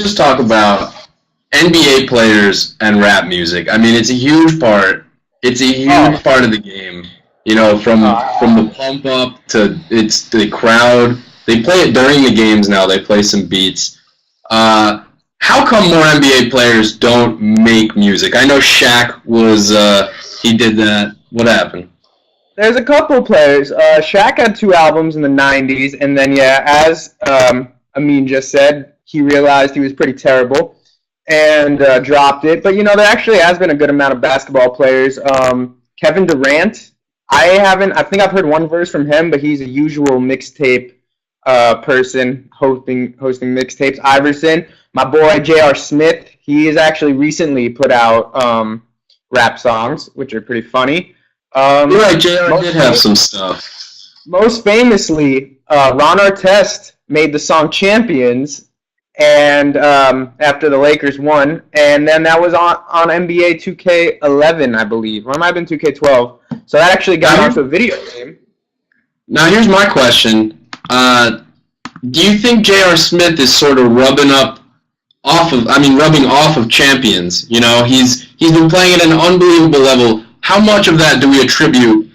just talk about NBA players and rap music. I mean, it's a huge part. It's a huge part of the game. You know, from the pump up to it's the crowd. They play it during the games now. They play some beats. How come more NBA players don't make music? I know Shaq was he did that. What happened? There's a couple players. Shaq had 2 albums in the 90s, and then, as Amin just said, he realized he was pretty terrible and dropped it. But, there actually has been a good amount of basketball players. Kevin Durant, I think I've heard one verse from him, but he's a usual mixtape person hosting mixtapes. Iverson, my boy J.R. Smith, he has actually recently put out rap songs, which are pretty funny. You're right, JR did have some stuff. Most famously, Ron Artest made the song Champions, and after the Lakers won, and then that was on NBA 2K11, I believe, or it might have been 2K12. So that actually got onto a video game. Now here's my question. Do you think J.R. Smith is sort of rubbing off of Champions? He's been playing at an unbelievable level. How much of that do we attribute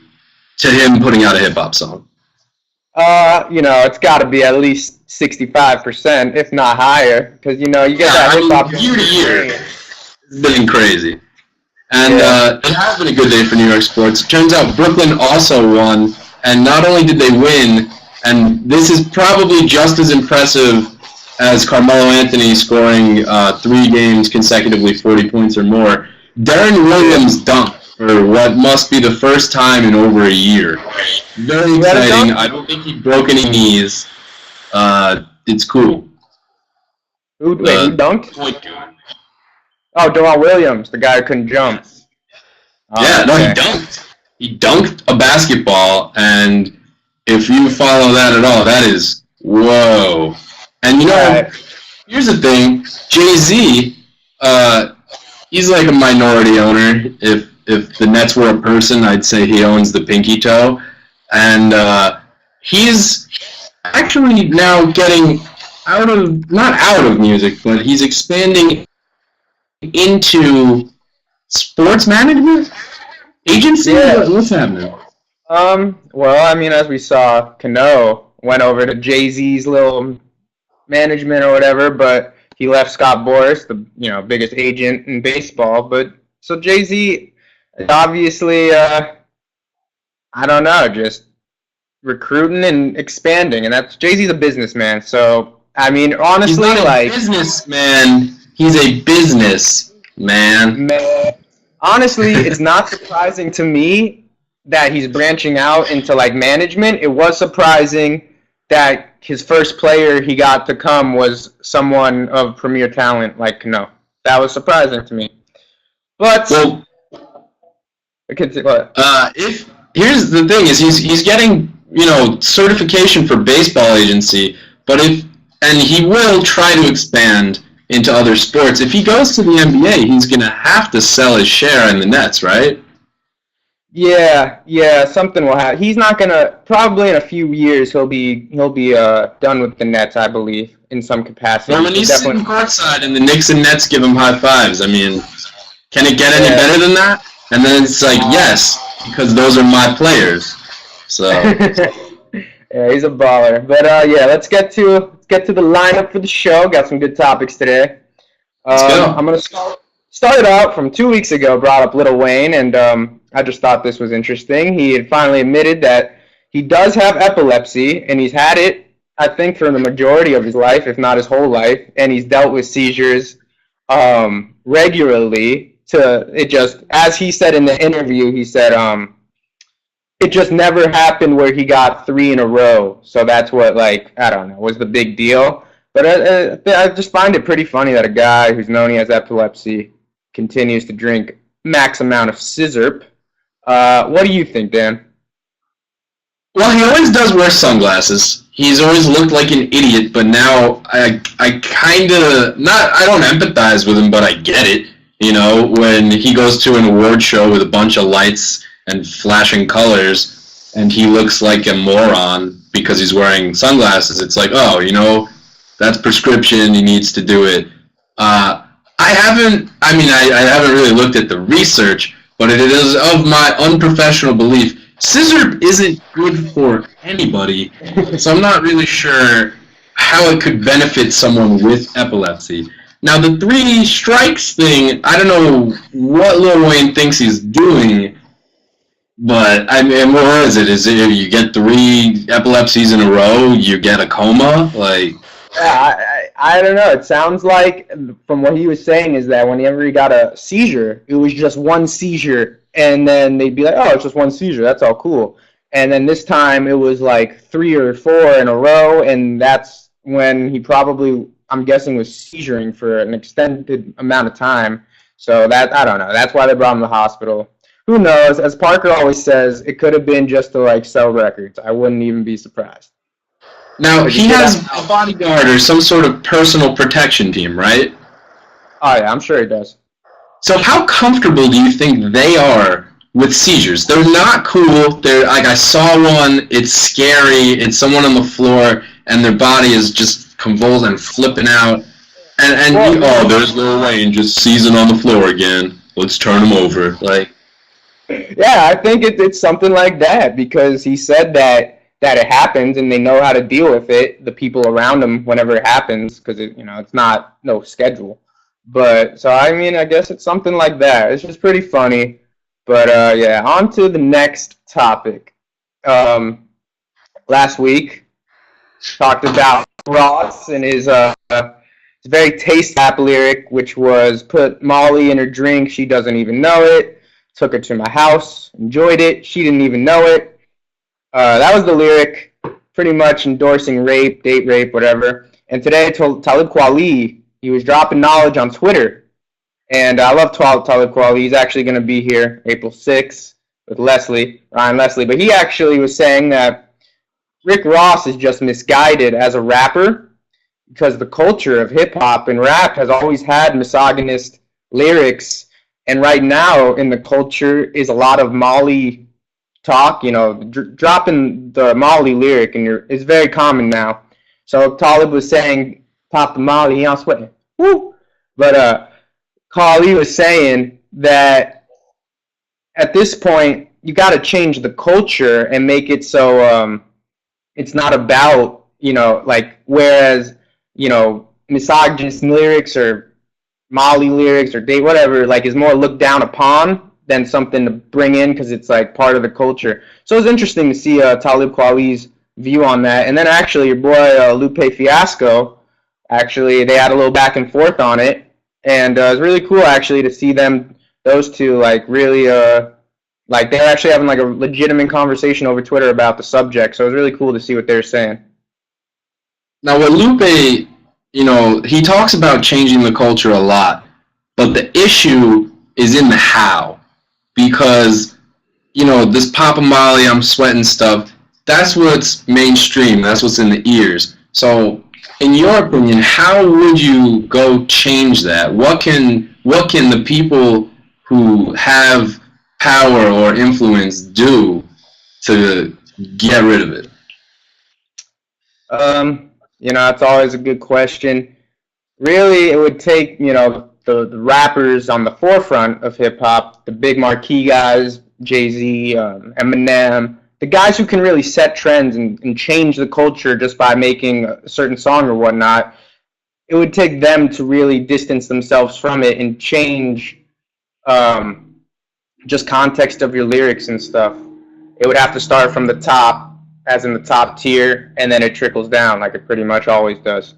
to him putting out a hip-hop song? It's got to be at least 65%, if not higher, because, you get that hip-hop. Year to year, it's been crazy. And it has been a good day for New York sports. It turns out Brooklyn also won, and not only did they win, and this is probably just as impressive as Carmelo Anthony scoring 3 games consecutively, 40 points or more, Darren Williams dunked for what must be the first time in over a year. Very exciting. I don't think he broke any knees. It's cool. Who dunked? Point guard. Oh, Darrell Williams, the guy who couldn't jump. He dunked. He dunked a basketball, and if you follow that at all, that is whoa. And here's the thing, Jay-Z, he's like a minority owner. If the Nets were a person, I'd say he owns the pinky toe. And he's actually now getting not out of music, but he's expanding into sports management? Agency? Yeah. What's happening? As we saw, Cano went over to Jay-Z's little management or whatever, but he left Scott Boras, the biggest agent in baseball. But so Jay-Z is obviously, just recruiting and expanding, and that's Jay-Z's a businessman. So honestly, he's not a businessman. He's a businessman. Honestly, it's not surprising to me that he's branching out into management. It was surprising that his first player he got to come was someone of premier talent like Cano. That was surprising to me. But here's the thing: is he's getting certification for baseball agency, and he will try to expand into other sports. If he goes to the NBA, he's gonna have to sell his share in the Nets, right? Yeah, something will happen. He's not gonna. Probably in a few years, he'll be done with the Nets, I believe, in some capacity. Well, when he's sitting courtside and the Knicks and Nets give him high fives, can it get any better than that? And then it's yes, because those are my players. So yeah, he's a baller. But let's get to the lineup for the show. Got some good topics today. Let's go. I'm gonna start it out from 2 weeks ago. Brought up Lil Wayne, and I just thought this was interesting. He had finally admitted that he does have epilepsy, and he's had it, I think, for the majority of his life, if not his whole life, and he's dealt with seizures regularly. As he said in the interview, he said it just never happened where he got 3 in a row. So that's what, was the big deal. But I just find it pretty funny that a guy who's known he has epilepsy continues to drink max amount of sizzurp. What do you think, Dan? Well, he always does wear sunglasses. He's always looked like an idiot, but now I kind of, I don't empathize with him, but I get it. When he goes to an award show with a bunch of lights and flashing colors, and he looks like a moron because he's wearing sunglasses, it's that's prescription, he needs to do it. I haven't. I mean, I haven't really looked at the research, but it is of my unprofessional belief. Scissor isn't good for anybody, so I'm not really sure how it could benefit someone with epilepsy. Now, the 3 strikes thing, I don't know what Lil Wayne thinks he's doing, but I mean, what is it? Is it if you get 3 epilepsies in a row, you get a coma? Like, yeah, I don't know. It sounds like, from what he was saying, is that whenever he got a seizure, it was just one seizure, and then they'd be like, oh, it's just one seizure. That's all cool. And then this time it was like 3 or 4 in a row, and that's when he probably, I'm guessing, was seizuring for an extended amount of time. So that, I don't know. That's why they brought him to the hospital. Who knows? As Parker always says, it could have been just to like sell records. I wouldn't even be surprised. now he has a bodyguard or some sort of personal protection team, right? Oh yeah, I'm sure he does. So how comfortable do you think they are with seizures? They're not cool. They're like, I saw one. It's scary. It's someone on the floor, and their body is just convulsed and flipping out. And there's Lil Wayne just seizing on the floor again. Let's turn him over. Like, yeah, I think it's something like that, because he said that it happens and they know how to deal with it, the people around him, whenever it happens, because it's not no schedule. But so I mean, I guess it's something like that. It's just pretty funny. But yeah, on to the next topic. Last week talked about Ross and his very taste rap lyric, which was put Molly in her drink, she doesn't even know it. Took her to my house, enjoyed it, she didn't even know it. That was the lyric, pretty much endorsing rape, date rape, whatever. And today, Talib Kweli, he was dropping knowledge on Twitter. And I love Talib Kweli. He's actually going to be here April 6th with Ryan Leslie. But he actually was saying that Rick Ross is just misguided as a rapper, because the culture of hip-hop and rap has always had misogynist lyrics. And right now in the culture is a lot of Molly talk, dropping the Molly lyric, and it's very common now. So Talib was saying, pop the Molly, I'm sweating. Woo! But Kweli was saying that at this point, you got to change the culture and make it so it's not about, whereas, misogynist lyrics or Molly lyrics or date, whatever, like, is more looked down upon than something to bring in because it's like part of the culture. So it's interesting to see Talib Kweli's view on that. And then actually your boy Lupe Fiasco, actually they had a little back and forth on it, and it was really cool actually to see those two like really like they're actually having like a legitimate conversation over Twitter about the subject. So it was really cool to see what they're saying. Now with Lupe, he talks about changing the culture a lot, but the issue is in the how. Because, this Papa Molly, I'm sweating stuff, that's what's mainstream, that's what's in the ears. So, in your opinion, how would you go change that? What can the people who have power or influence do to get rid of it? It's always a good question. Really, it would take, the rappers on the forefront of hip-hop, the big marquee guys, Jay-Z, Eminem, the guys who can really set trends and change the culture just by making a certain song or whatnot. It would take them to really distance themselves from it and change just context of your lyrics and stuff. It would have to start from the top, as in the top tier, and then it trickles down like it pretty much always does.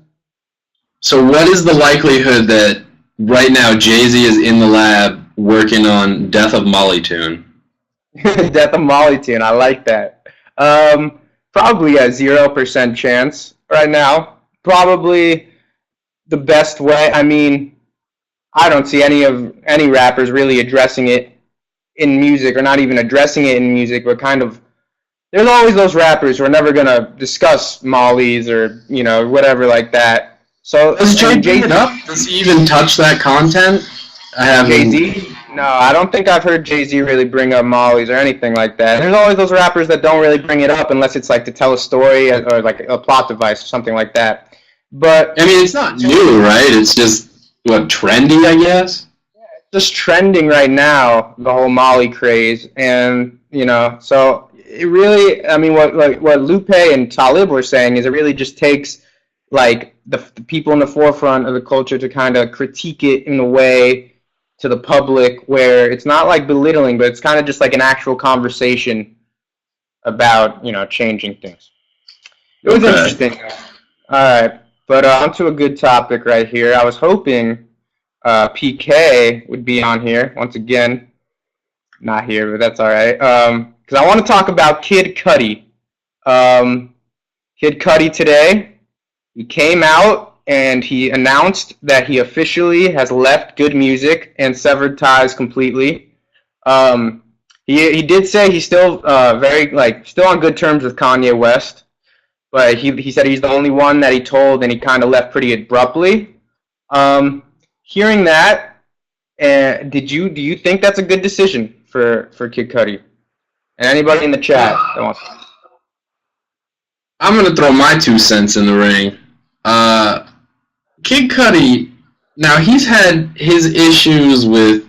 So what is the likelihood that right now Jay-Z is in the lab working on Death of Molly Tune? Death of Molly Tune, I like that. Probably a 0% chance right now. Probably the best way. I mean, I don't see any rappers really addressing it in music, or not even addressing it in music, but kind of. There's always those rappers who are never gonna discuss Molly's or whatever like that. So does Jay bring it up? Does he even touch that content? Jay-Z? No, I don't think I've heard Jay-Z really bring up Molly's or anything like that. There's always those rappers that don't really bring it up unless it's like to tell a story or like a plot device or something like that. But I mean, it's not new, right? It's just what, trendy, I guess? Just trending right now, the whole Molly craze, and so it really, I mean, what Lupe and Talib were saying is it really just takes like the people in the forefront of the culture to kind of critique it in a way to the public where it's not like belittling, but it's kind of just like an actual conversation about changing things. It was interesting. All right, but onto a good topic right here. I was hoping PK would be on here once again. Not here, but that's all right. Because I want to talk about Kid Cudi. Kid Cudi today, he came out and he announced that he officially has left Good Music and severed ties completely. He did say he's still still on good terms with Kanye West, but he said he's the only one that he told, and he kind of left pretty abruptly. Hearing that, do you think that's a good decision for Kid Cudi? And anybody in the chat that wants to. I'm gonna throw my 2 cents in the ring. Kid Cudi, now he's had his issues with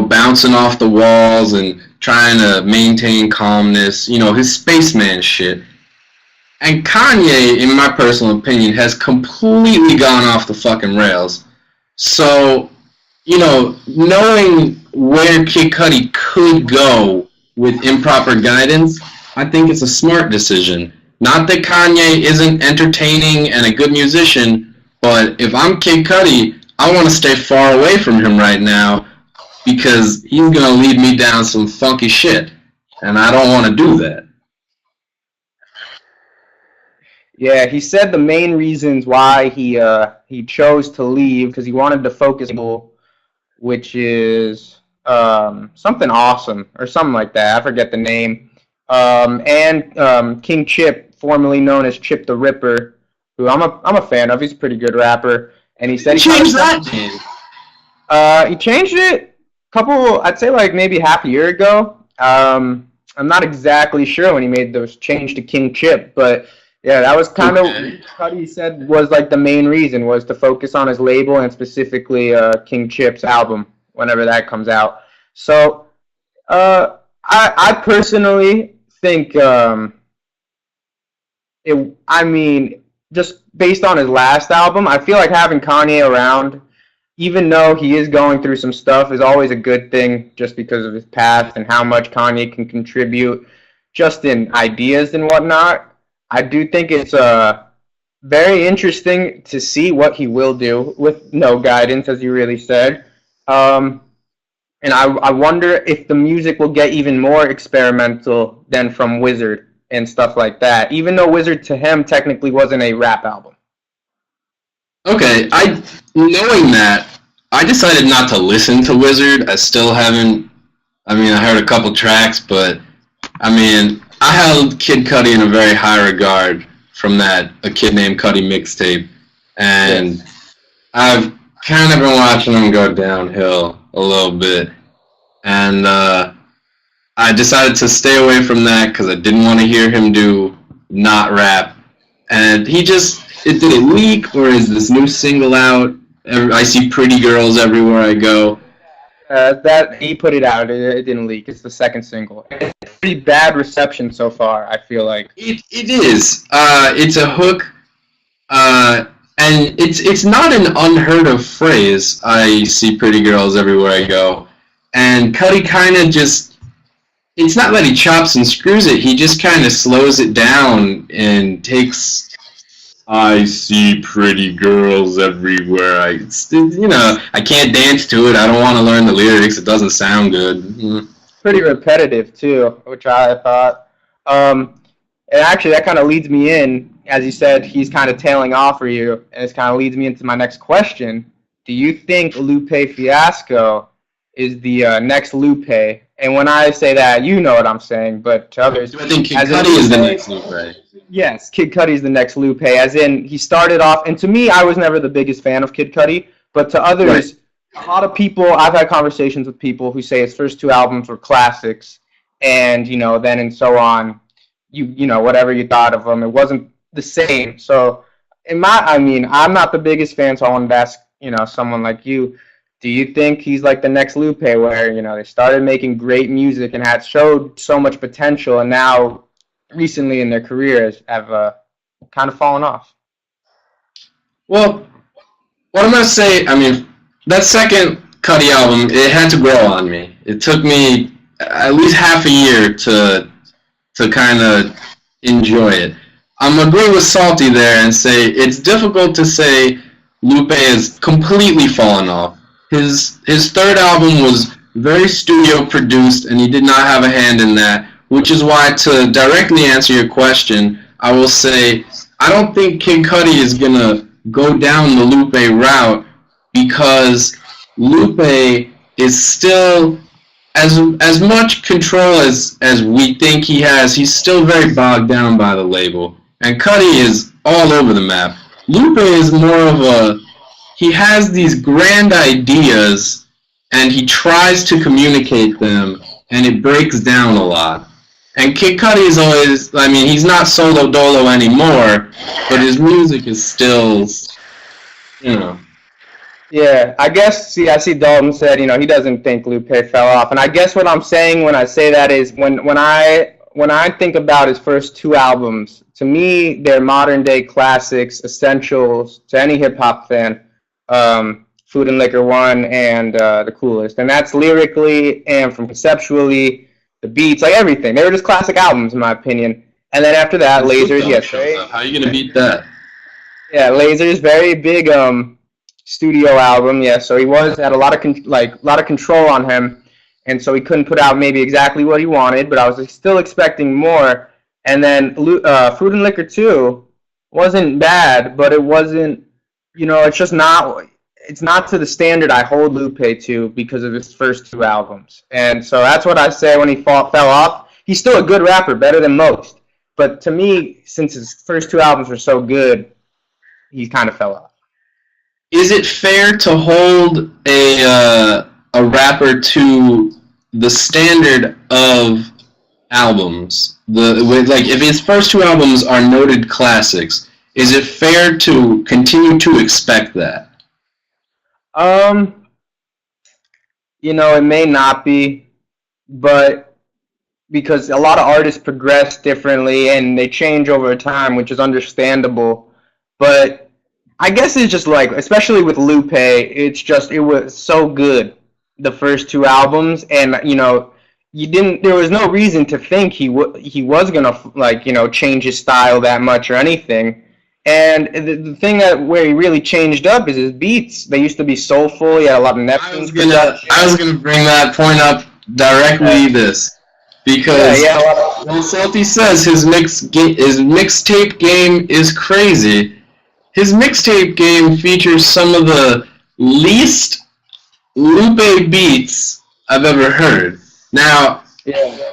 bouncing off the walls and trying to maintain calmness. His spaceman shit. And Kanye, in my personal opinion, has completely gone off the fucking rails. So, knowing where Kid Cudi could go with improper guidance, I think it's a smart decision. Not that Kanye isn't entertaining and a good musician, but if I'm Kid Cudi, I want to stay far away from him right now because he's going to lead me down some funky shit, and I don't want to do that. Yeah, he said the main reasons why he chose to leave because he wanted to focus, which is something awesome or something like that. I forget the name. And King Chip, formerly known as Chip the Ripper, who I'm a fan of. He's a pretty good rapper, and he said he changed that name. He changed it I'd say like maybe half a year ago. I'm not exactly sure when he made those change to King Chip, but. Yeah, that was kind of what he said was like the main reason was to focus on his label and specifically King Chip's album whenever that comes out. So I personally think just based on his last album, I feel like having Kanye around, even though he is going through some stuff, is always a good thing just because of his past and how much Kanye can contribute just in ideas and whatnot. I do think it's very interesting to see what he will do with no guidance, as you really said. And I wonder if the music will get even more experimental than from Wizard and stuff like that, even though Wizard to him technically wasn't a rap album. Okay, knowing that, I decided not to listen to Wizard. I still haven't, I heard a couple tracks, but, I held Kid Cudi in a very high regard from that A Kid Named Cudi mixtape, and yes. I've kind of been watching him go downhill a little bit, and I decided to stay away from that because I didn't want to hear him do not rap, and did it leak, or is this new single out? I see pretty girls everywhere I go. That he put it out. It didn't leak. It's the second single. It's pretty bad reception so far, I feel like. It is. It's a hook, and it's not an unheard of phrase. I see pretty girls everywhere I go, and Cudi kind of just. It's not that he chops and screws it. He just kind of slows it down and takes. I see pretty girls everywhere. I can't dance to it. I don't want to learn the lyrics. It doesn't sound good. Pretty repetitive too, which I thought. And actually, that kind of leads me in, as you said, he's kind of tailing off for you, and it kind of leads me into my next question. Do you think Lupe Fiasco is the next Lupe? And when I say that, you know what I'm saying, but to others, I think Kid Cudi is the next Lupe. Yes, Kid Cudi is the next Lupe, as in he started off, and to me, I was never the biggest fan of Kid Cudi, but to others, right. A lot of people, I've had conversations with people who say his first 2 albums were classics, and, then and so on, whatever you thought of them, it wasn't the same. So, I'm not the biggest fan, so I wanted to ask someone like you, do you think he's like the next Lupe, where they started making great music and had showed so much potential, and now recently in their careers have kind of fallen off? Well, what I'm gonna say, I mean, that second Cudi album, it had to grow on me. It took me at least half a year to kind of enjoy it. I'm agree with Salty there and say it's difficult to say Lupe has completely fallen off. His third album was very studio produced, and he did not have a hand in that, which is why, to directly answer your question, I will say I don't think Kid Cudi is gonna go down the Lupe route, because Lupe is still as much control as we think he has. He's still very bogged down by the label, and Cudi is all over the map. Lupe is more of he has these grand ideas, and he tries to communicate them, and it breaks down a lot. And Kid Cudi is always, I mean, he's not solo dolo anymore, but his music is still, Yeah, I guess, I see Dalton said, he doesn't think Lupe fell off. And I guess what I'm saying when I say that is when I think about his first two albums, to me, they're modern-day classics, essentials to any hip-hop fan, Food and Liquor 1 and The Coolest. And that's lyrically and from conceptually, the beats, like everything. They were just classic albums, in my opinion. And then after that, Lasers, yes. How are you going to beat that? Yeah, Lasers, very big studio album, yeah. So he had a lot of control on him, and so he couldn't put out maybe exactly what he wanted. But I was still expecting more. And then Food and Liquor 2 wasn't bad, but it wasn't. It's just not. It's not to the standard I hold Lupe to because of his first two albums. And so that's what I say when he fell off. He's still a good rapper, better than most. But to me, since his first two albums were so good, he kind of fell off. Is it fair to hold a rapper to the standard of albums? If his first two albums are noted classics, is it fair to continue to expect that? It may not be, but because a lot of artists progress differently and they change over time, which is understandable. But I guess it's just like, especially with Lupe, it was so good, the first two albums, and there was no reason to think he was gonna change his style that much or anything. And the thing where he really changed up is his beats. They used to be soulful. He had a lot of Neptune's production. I was gonna bring that point up directly. Because when Salty says his mixtape game is crazy, his mixtape game features some of the least Lupe beats I've ever heard. Now,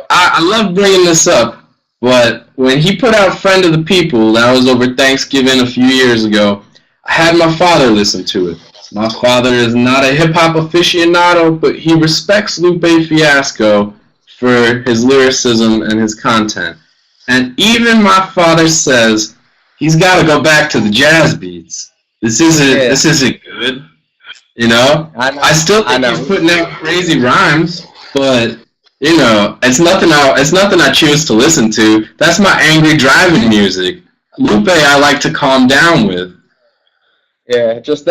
I love bringing this up, but when he put out Friend of the People, that was over Thanksgiving a few years ago, I had my father listen to it. My father is not a hip-hop aficionado, but he respects Lupe Fiasco for his lyricism and his content. And even my father says he's got to go back to the jazz beats. This isn't good. I still think he's putting out crazy rhymes, but it's nothing I choose to listen to. That's my angry driving music. Lupe I like to calm down with. Yeah, it's just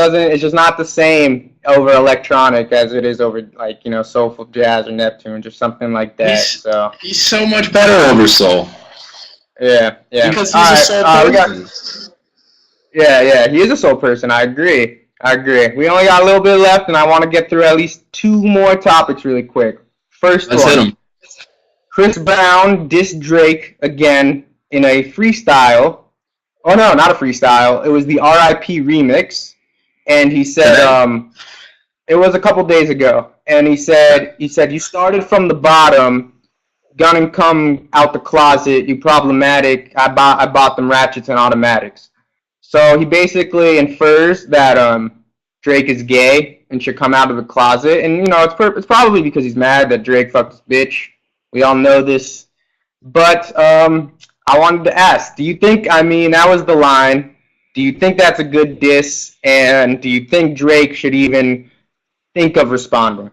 not the same over electronic as it is over soulful jazz or Neptunes or something like that. He's so much better over soul. Yeah. Because he's a soul person. Yeah, he is a soul person. I agree. We only got a little bit left, and I want to get through at least two more topics really quick. First Let's hit him. Chris Brown dissed Drake again in a freestyle. Oh no, not a freestyle. It was the R.I.P. remix, and he said it was a couple days ago, and he said you started from the bottom, gonna come out the closet. You problematic. I bought them ratchets and automatics. So he basically infers that Drake is gay and should come out of the closet. And, it's probably because he's mad that Drake fucked his bitch. We all know this. But I wanted to ask, do you think, that was the line, Do you think that's a good diss? And do you think Drake should even think of responding?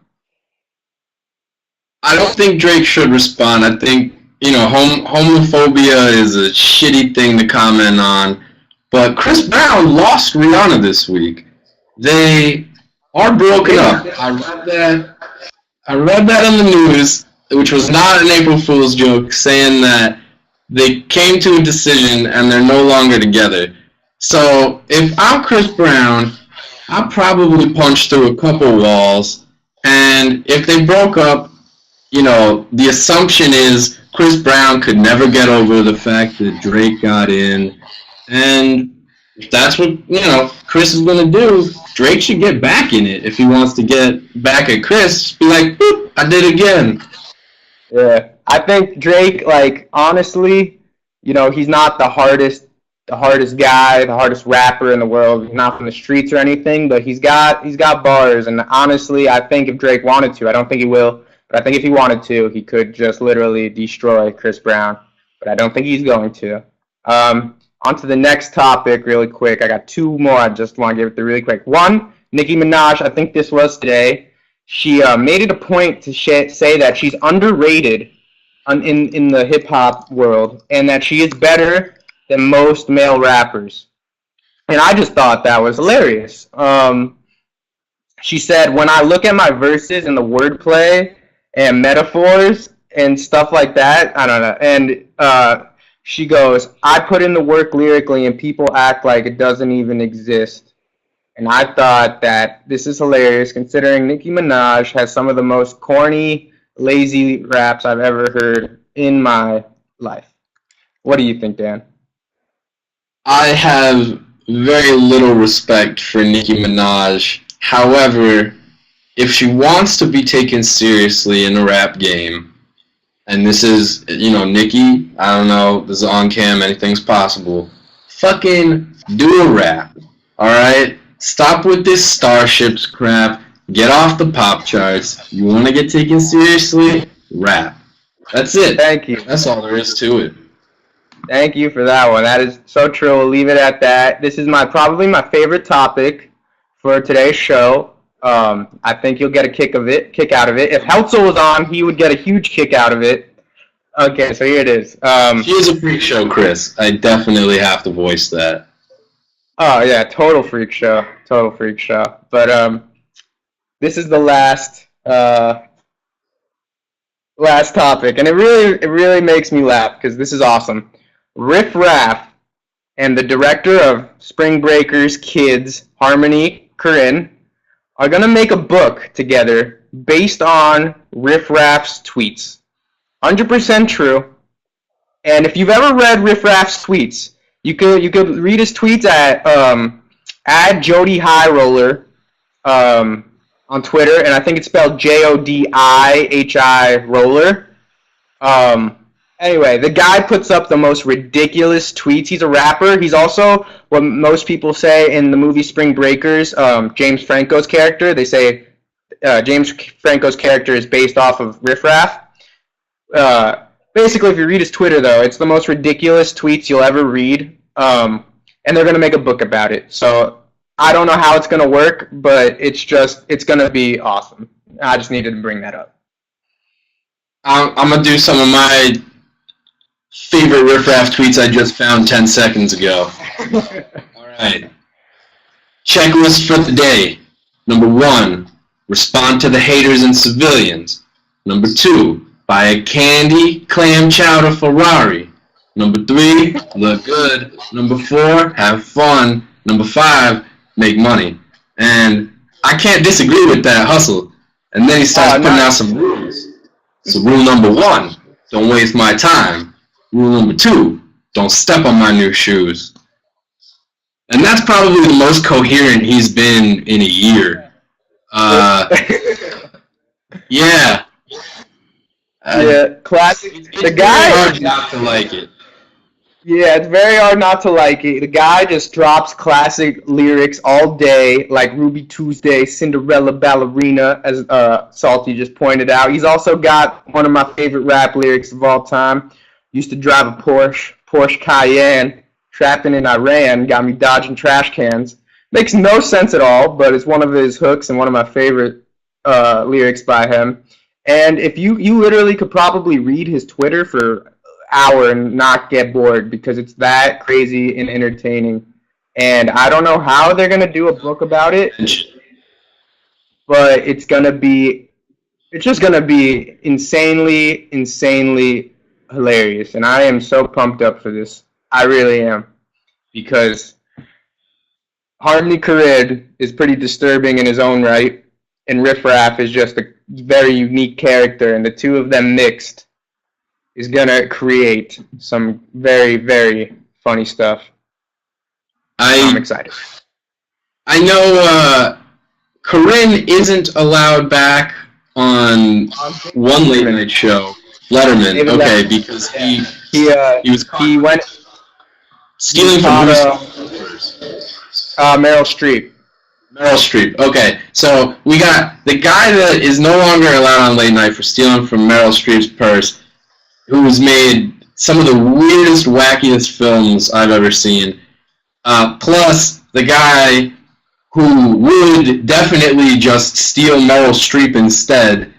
I don't think Drake should respond. I think, homophobia is a shitty thing to comment on. But Chris Brown lost Rihanna this week. They are broken up. I read that in the news, which was not an April Fool's joke, saying that they came to a decision and they're no longer together. So if I'm Chris Brown, I'll probably punch through a couple walls. And if they broke up, the assumption is Chris Brown could never get over the fact that Drake got in. And if that's what, Chris is going to do, Drake should get back in it. If he wants to get back at Chris, be like, boop, I did it again. Yeah, I think Drake, honestly, he's not the hardest guy, the hardest rapper in the world. He's not from the streets or anything, but he's got bars. And honestly, I think if Drake wanted to, I don't think he will, but I think if he wanted to, he could just literally destroy Chris Brown. But I don't think he's going to. On to the next topic really quick. I got two more. I just want to give it through really quick. One, Nicki Minaj, I think this was today. She made it a point to say that she's underrated in the hip-hop world and that she is better than most male rappers. And I just thought that was hilarious. She said, when I look at my verses and the wordplay and metaphors and stuff like that, I don't know. And she goes, I put in the work lyrically and people act like it doesn't even exist. And I thought that this is hilarious considering Nicki Minaj has some of the most corny, lazy raps I've ever heard in my life. What do you think, Dan? I have very little respect for Nicki Minaj. However, if she wants to be taken seriously in the rap game, and this is, Nicki, I don't know, this is ONcam, anything's possible. Fucking do a rap, alright? Stop with this Starships crap. Get off the pop charts. You want to get taken seriously? Rap. That's it. Thank you. That's all there is to it. Thank you for that one. That is so true. We'll leave it at that. This is probably my favorite topic for today's show. I think you'll get a kick out of it. If Heltzel was on, he would get a huge kick out of it. Okay, so here it is. She is a freak show, Chris. I definitely have to voice that. Oh yeah, total freak show. But this is the last topic, and it really makes me laugh because this is awesome. Riff Raff and the director of Spring Breakers Kids, Harmony Korine, are going to make a book together based on Riff Raff's tweets. 100% true. And if you've ever read Riff Raff's tweets, you could read his tweets at Jody High Roller on Twitter, and I think it's spelled JODIHI Roller. Anyway, the guy puts up the most ridiculous tweets. He's a rapper. He's also what most people say in the movie Spring Breakers, James Franco's character. They say James Franco's character is based off of Riff Raff. Basically, if you read his Twitter, though, it's the most ridiculous tweets you'll ever read, and they're going to make a book about it. So I don't know how it's going to work, but it's going to be awesome. I just needed to bring that up. I'm going to do some of my favorite Riff Raff tweets I just found 10 seconds ago. All right. Checklist for the day. Number 1, respond to the haters and civilians. Number 2, buy a candy clam chowder Ferrari. Number 3, look good. Number 4, have fun. Number 5, make money. And I can't disagree with that hustle. And then he starts putting out some rules. So rule number 1, don't waste my time. Rule number 2, don't step on my new shoes. And that's probably the most coherent he's been in a year. Yeah. Yeah, classic. The guy is hard not to like it. Yeah, it's very hard not to like it. The guy just drops classic lyrics all day, like Ruby Tuesday, Cinderella Ballerina, as Salty just pointed out. He's also got one of my favorite rap lyrics of all time. Used to drive a Porsche Cayenne. trapping in Iran got me dodging trash cans. Makes no sense at all, but it's one of his hooks and one of my favorite lyrics by him. And if you literally could probably read his Twitter for an hour and not get bored because it's that crazy and entertaining. And I don't know how they're gonna do a book about it, but it's just gonna be insanely hilarious. And I am so pumped up for this. I really am, because Harmony Korine is pretty disturbing in his own right, and Riff Raff is just a very unique character, and the two of them mixed is gonna create some very funny stuff. I'm excited. I know Korine isn't allowed back on one late night show, Letterman. Okay, because he went stealing from Meryl Streep. Meryl Streep. Okay, so we got the guy that is no longer allowed on late night for stealing from Meryl Streep's purse, who's made some of the weirdest, wackiest films I've ever seen. Plus, the guy who would definitely just steal Meryl Streep instead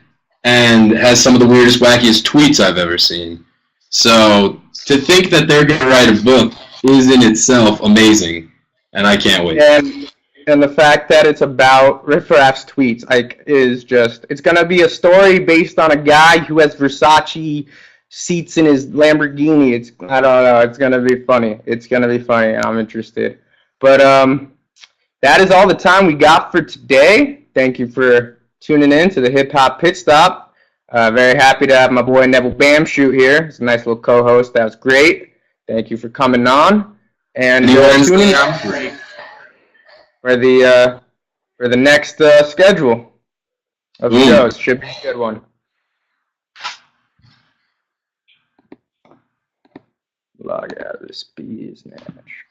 and has some of the weirdest, wackiest tweets I've ever seen. So, to think that they're going to write a book is in itself amazing, and I can't wait. And the fact that it's about Riff Raff's tweets, it's going to be a story based on a guy who has Versace seats in his Lamborghini. I don't know. It's going to be funny. It's going to be funny. I'm interested. But that is all the time we got for today. Thank you for tuning in to the Hip Hop Pit Stop. Very happy to have my boy Neville Bamshoot here. He's a nice little co-host. That was great. Thank you for coming on. And tune in for the next schedule of shows. Should be a good one. Log out of this bee's match.